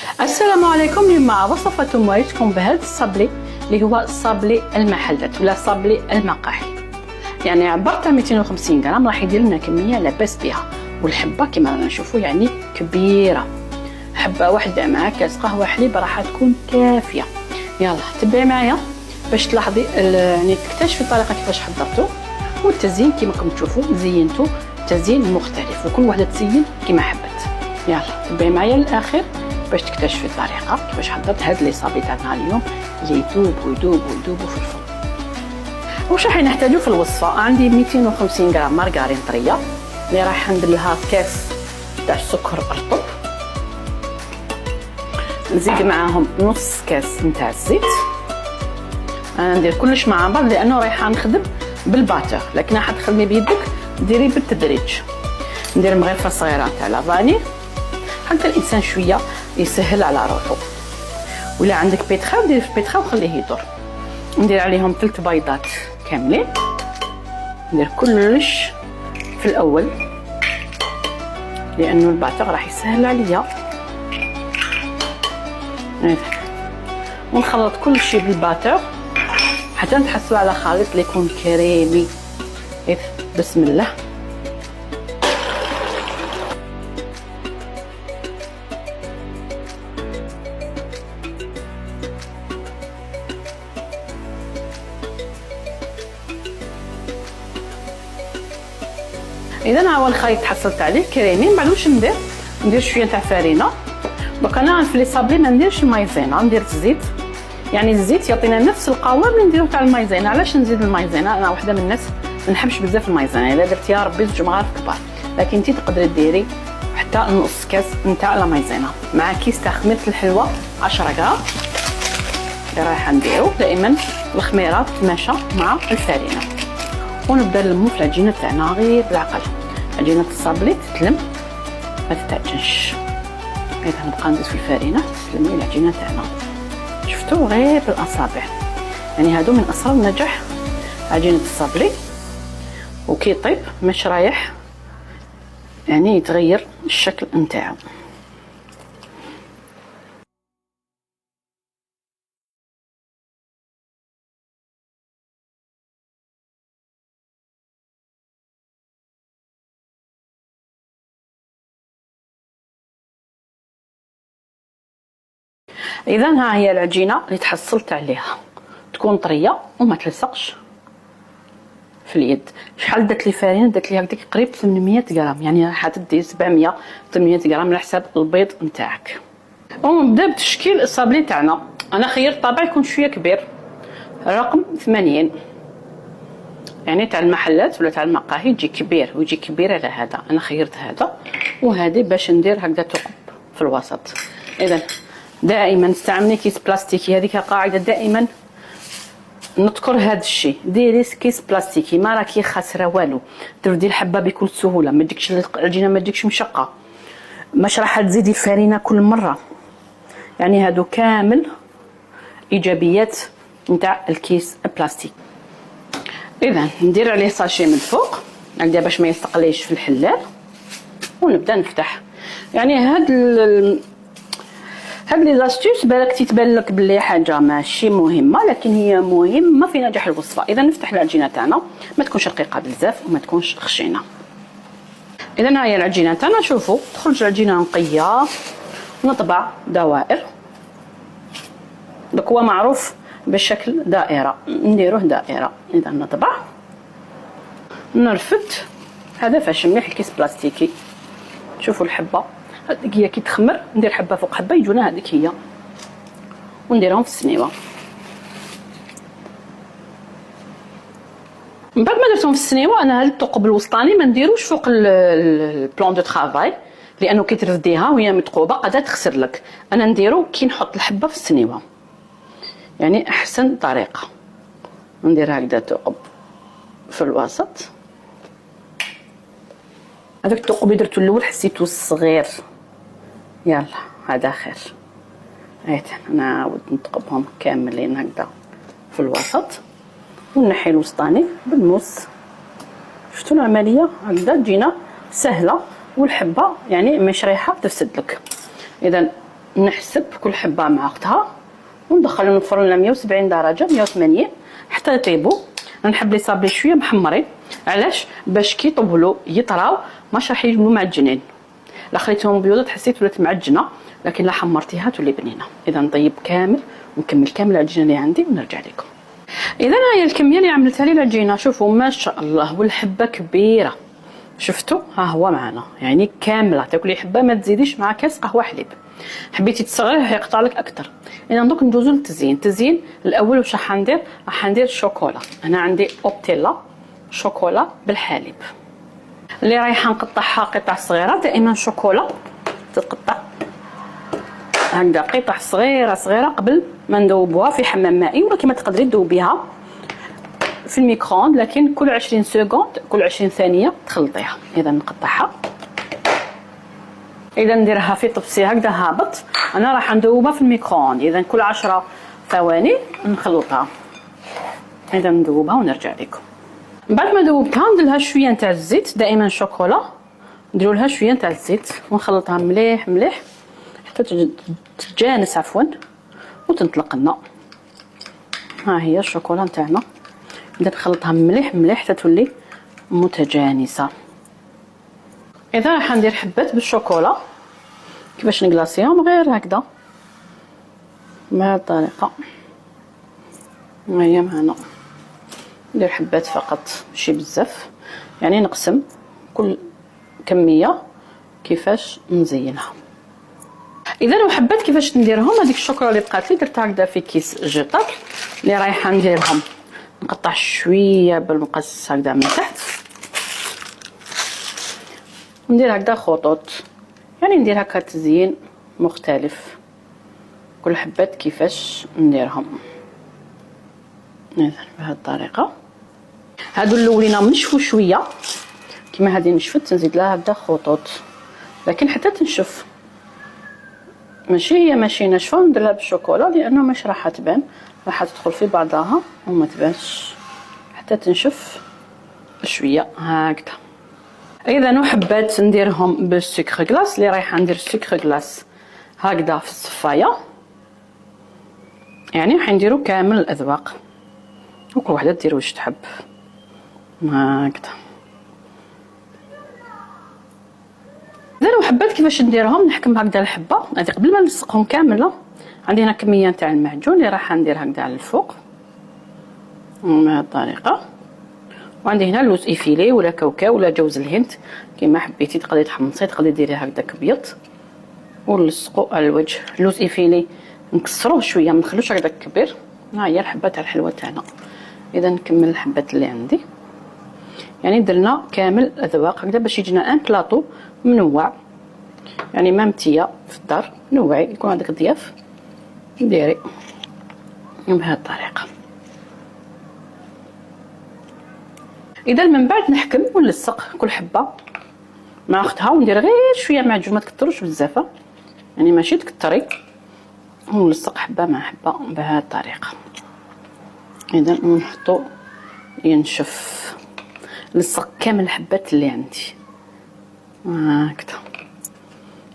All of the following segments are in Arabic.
السلام عليكم. اليوم مع وصفة موعدكم بهذا الصابلي اللي هو صابلي المحلات ولا صابلي المقاهي. يعني عبرت 250 غرام راح يدير لنا كميه لاباس بها، والحبه كما رانا نشوفوا يعني كبيره. حبه واحده مع كاس قهوه حليب راح تكون كافيه. يلا تبعي معايا باش تلاحظي يعني تكتشفي الطريقه كيفاش حضرته، والتزيين كما راكم تشوفوا زينته تزيين مختلف وكل وحده تزين كما حبت. يلا تبعي معايا للاخر باش تكتشفي الطريقه كيفاش حضرت هاد لي صابلي تاعنا اليوم اللي يذوب ويذوب ويذوب في الفرن. واش راح نحتاجو في الوصفه؟ عندي 250 غرام مارغرين طريه اللي راح ندير لها كاس تاع السكر رطب، نزيد معاهم نص كاس نتاع الزيت. انا ندير كلش مع بعض لانه رايحه نخدم بالباتر، لكن راح تخدمي بيدك ديري بالتدريج. ندير مغرفه صغيره تاع لافاني حتى الانسان شويه يسهل على روحه. ولا عندك بيتخا دير في بيتخا وخليه يدور. ندير عليهم 3 بيضات كاملين، ندير كلش في الاول لانه الباتر راح يسهل عليا. ونخلط كل شيء بالباتر حتى نتحصلوا على خليط اللي يكون كريمي. بسم الله. اذا هو الخليط حصلت عليه كريمي. بعد واش ندير شويه تاع فرينه. دوك انا في لي صابلي ما نديرش المايزينا، ندير الزيت. يعني الزيت يعطينا نفس القوام اللي نديرو تاع المايزينا. علاش نزيد المايزينا؟ انا وحده من الناس ما نحبش بزاف المايزينا، الا درت يا ربي 2 مغارف كبار، لكن انت تقدري ديري حتى نص كاس نتاع لا مايزينا مع كيس تاع خميره الحلوه 10 غرام اللي رايحه نديرو. دائما الخميره تتماشى مع الفرينه. ونبدا نلمو في العجينه تاعنا غير بالعقل. عجينه الصابلي تتلم ما تتعجنش. اذا نبقى نزيد في الفرينه تسلمي العجينه تاعنا. شفتوا غير بالاصابع. يعني هادو من اسرار النجاح عجينه الصابلي. وكي يطيب مش رايح يعني يتغير الشكل نتاعو. اذا ها هي العجينه اللي تحصلت عليها، تكون طريه وما تلصقش في اليد. شحال درت لي فرينه؟ درت لي هكذاك قريب 800 غرام، يعني راح تدي 700 800 غرام على حساب البيض نتاعك. ونبدا بتشكيل الصابلي تاعنا. انا خيرت طابع يكون شويه كبير، رقم 80 يعني تاع المحلات ولا تاع المقاهي يجي كبير ويجي كبير على هذا. انا خيرت هذا وهذه باش ندير هكذا ثقب في الوسط. اذا دائما استعملي كيس بلاستيكي، هذيك قاعده دائما نذكر هذا الشيء. ديري كيس بلاستيكي ما راكي خاسره والو، تردي الحبه بكل سهوله، ما تجيكش العجينه ما تجيكش مشقه، مش راح تزيدي الفرينه كل مره. يعني هادو كامل ايجابيات نتاع الكيس البلاستيك. اذا ندير عليه ساشي من فوق هكذا باش ما يستقليش في الحلال، ونبدا نفتح. يعني هاد لي زاستيس بالك تتبان لك بلي حاجه ماشي مهمه، لكن هي مهمه في نجاح الوصفه. اذا نفتح العجينه تاعنا ما تكونش رقيقه بزاف وما تكونش خشينه. اذا ها هي العجينه تاعنا. شوفوا تخرج العجينه نقيه. نطبع دوائر. داك هو معروف بالشكل دائره، نديروه دائره. اذا نطبع نرفد. هذا فاش مليح الكيس بلاستيكي. شوفوا الحبه هذيك هي كي تخمر ندير حبه فوق حبه يجونا هذيك هي، ونديرهم في السنيوه. من بعد ما درتهم في السنيوه انا هذا الثقب الوسطاني ما نديروش فوق البلان دو طرافاي، لانه كي ترفديها وهي متقوبه قد تخسر لك. انا نديرو كي نحط الحبه في السنيوه، يعني احسن طريقه. ندير هكذا ثقب في الوسط. هذاك الثقب اللي درتو الاول حسيتو صغير، يلا هذا خير. نعاود نثقبهم كاملين هكذا في الوسط ونحي الوسطاني بالموس. شفتوا العمليه هكذا تجينا سهله، والحبه يعني مش رايحه تفسد لك. اذا نحسب كل حبه مع اختها وندخلهم الفرن على 170 درجه 180 حتى يطيبوا. نحب لي صابلي شويه محمرين، علاش؟ باش كي يطولوا يطراو ماش راح يجيو معجنين. لا خليتهم بيضه تحسيت ولات معجنه، لكن لا حمرتيها تولي بنينه. اذا نطيب كامل ونكمل كامل العجينه اللي عندي ونرجع لكم. اذا هي الكميه اللي عملتها لي العجينه، شوفوا ما شاء الله، والحبه كبيره، شفتوا؟ ها هو معنا يعني كامله، تاكلي حبه ما تزيديش مع كاس قهوه حليب. حبيتي تصغريه يقطع لك اكثر. اذا دوك ندوزو للتزيين. التزيين الاول واش راح ندير؟ راح ندير شوكولا. انا عندي اوبتيلا شوكولا بالحليب اللي رايحه نقطعها قطع صغيره. دائما شوكولا تتقطع هكذا قطع صغيره صغيره قبل ما ندوبوها في حمام مائي، ولا كما تقدري تذوبيها في الميكرووند، لكن كل 20 سكوند كل 20 ثانيه تخلطيها. اذا نقطعها، اذا نديرها في طبسي هكذا هابط. انا راح ندوبها في الميكرووند، اذا كل 10 ثواني نخلطها. اذا ندوبها ونرجع لكم. بعد ما ذوبتها ندير لها شويه نتاع الزيت. دائما شوكولا نديروا لها شويه نتاع الزيت ونخلطها مليح مليح حتى تتجانس عفوا وتنطلق لنا. ها هي الشوكولا نتاعنا، نبدا نخلطها مليح مليح حتى تولي متجانسه. اذا راح ندير حبات بالشوكولا كيفاش نكلاصيهم، غير هكذا بهذه الطريقه. هي معنا ندير حبات فقط ماشي بزاف، يعني نقسم كل كميه كيفاش نزينها. اذا لو حبات كيفاش نديرهم، هذيك الشوكولا اللي بقات لي درتها هكذا في كيس جيتابل اللي رايحه نديرهم. نقطع شويه بالمقص هكذا من تحت وندير هكذا خطوط، يعني ندير هكا تزيين مختلف. كل حبات كيفاش نديرهم. اذا بهذه الطريقه. هادو الاولين نشفوا شويه كيما هذه نشفت، نزيد لها هكذا خطوط، لكن حتى تنشف ماشي ناشفه. ندير لها بالشوكولا لانه مش راح تبان، راح تدخل في بعضها وما تبانش حتى تنشف شويه هكذا. اذا حبات نديرهم بالسكر كلاص اللي رايحه ندير سكر كلاص هكذا في الصفايه، يعني راح نديرو كامل الاذواق وكل وحده دير واش تحب هكذا. اذا حبات كيفاش نديرهم، نحكم هكذا الحبه هذه قبل ما نلصقهم كامله. عندي هنا كميه نتاع المعجون اللي راح ندير هكذا على الفوق بهذه الطريقه، وعندي هنا لوز ايفيلي ولا كاوكاو ولا جوز الهند كيما حبيتي. تقدري تحمصي، تقدري ديري هكذاك ابيض ونلصقوا على الوجه. لوز ايفيلي نكسروه شويه ما نخلوش هكذاك كبير. ها هي الحبه تاع الحلوه تاعنا. اذا نكمل الحبات اللي عندي، يعني درنا كامل الاذواق هكذا باش يجينا ان بلاطو منوع، يعني مامتيه في الدار نوعي يكون عندك ضياف ديري بهذه الطريقه. اذا من بعد نحكم ونلصق كل حبه مع اختها وندير غير شويه معجون، ما تكثروش بزاف، يعني ماشي تكثري، ونلصق حبه مع حبه بهذه الطريقه. اذا نحطو ينشف، نلصق كامل الحبات اللي عندي هكذا.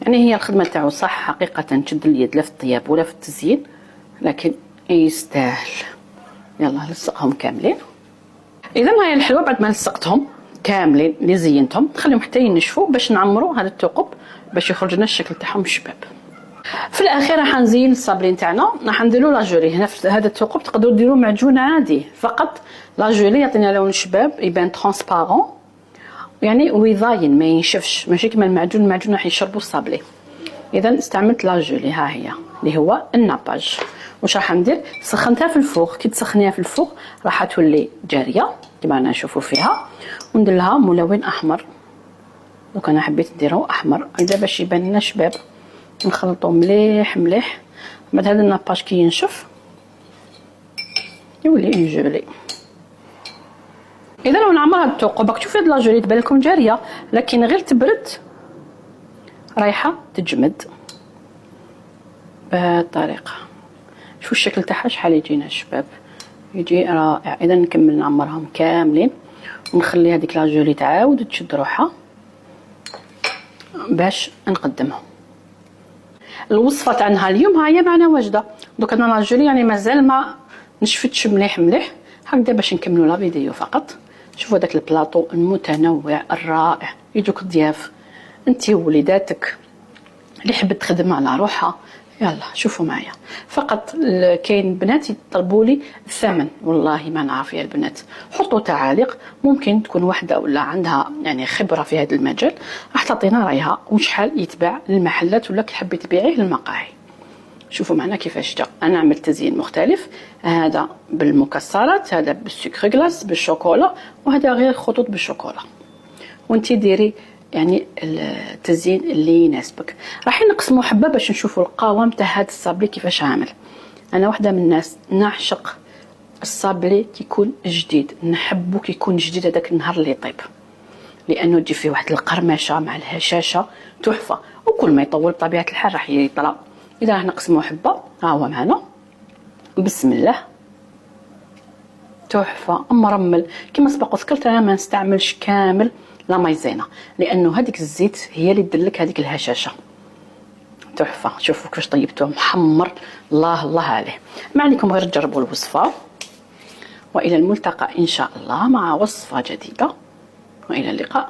يعني هي الخدمه تاعو صح حقيقه تشد اليد لا في الطياب ولا في التزيين، لكن يستاهل. يلا نلصقهم كاملين. اذا هاي الحلوه بعد ما لصقتهم كاملين اللي زينتهم نخليهم حتى ينشفوا باش نعمروا هذا الثقب باش يخرج لنا الشكل تاعهم شباب. في الاخير راح نزين الصابلين تاعنا، راح نديروا لاجوري. هنا في هذا الثقب تقدروا ديروا معجون عادي، فقط لاجوري يعطينا لون شباب يبان ترونسبارون، يعني ويضاين ما ينشفش، ماشي كما المعجون راح يشربوا الصابلي. اذا استعملت لاجولي، ها هي اللي هو الناباج. واش راح ندير؟ سخنتها في الفوق. كي تسخنيها في الفوق راح تولي جاريه كما رانا نشوفوا فيها، وندير لها ملون احمر. دوك انا حبيت نديرو احمر هكذا باش يبان لنا شباب. نخلطو مليح مليح. بعد هذا الناباج كي ينشف يولي جولي. اذا لو نعمر هاد الثقوب راك تشوفي هاد لاجولي تبان لكم جاريه، لكن غير تبرد رايحه تجمد بهذه الطريقه. شوفوا الشكل تاعها شحال يجينا شباب، يجي رائع. اذا نكمل نعمرهم كاملين ونخلي هذيك لاجولي تعاود تشد روحها باش نقدمهم. الوصفه تاع نهار اليوم ها هي معنا واجده. دوك انا راجلي يعني مازال ما نشفتش مليح هكذا باش نكملوا لا فيديو فقط. شوفوا داك البلاطو المتنوع الرائع، يجوك ضياف انت ووليداتك اللي حبت تخدم على روحها. يلا شوفوا معايا فقط. كاين بنات يطلبوا لي الثمن، والله ما نعرف يا البنات. حطوا تعاليق، ممكن تكون واحده ولا عندها يعني خبره في هذا المجال راح تعطينا رايها وشحال يتباع للمحلات ولا كي تبيعيه للمقاهي. شوفوا معنا كيفاش جا. انا عملت تزيين مختلف، هذا بالمكسرات، هذا بالسكر غلاس بالشوكولا، وهذا غير خطوط بالشوكولا. وانتي ديري يعني التزيين اللي يناسبك. راح نقسموا حبه باش نشوفوا القوام تاع هذا الصابلي كيفاش عامل. انا واحده من الناس نعشق الصابلي كيكون جديد، نحبه كيكون جديد هذاك النهار اللي يطيب، لانه تجي فيه واحد القرمشه مع الهشاشه تحفه. وكل ما يطول بطبيعه الحال راح يطلع. اذا راح نقسموا حبه، ها هو معنا، بسم الله، تحفه مرمل. كما سبق وذكرت انا ما نستعملش كامل لا مايزينا، لانه هذيك الزيت هي اللي تدير لك هذيك الهشاشه. تحفه. شوفوا كيفاش طيبتوه محمر، الله الله عليه. ما عليكم غير تجربوا الوصفه. والى الملتقى ان شاء الله مع وصفه جديده، والى اللقاء.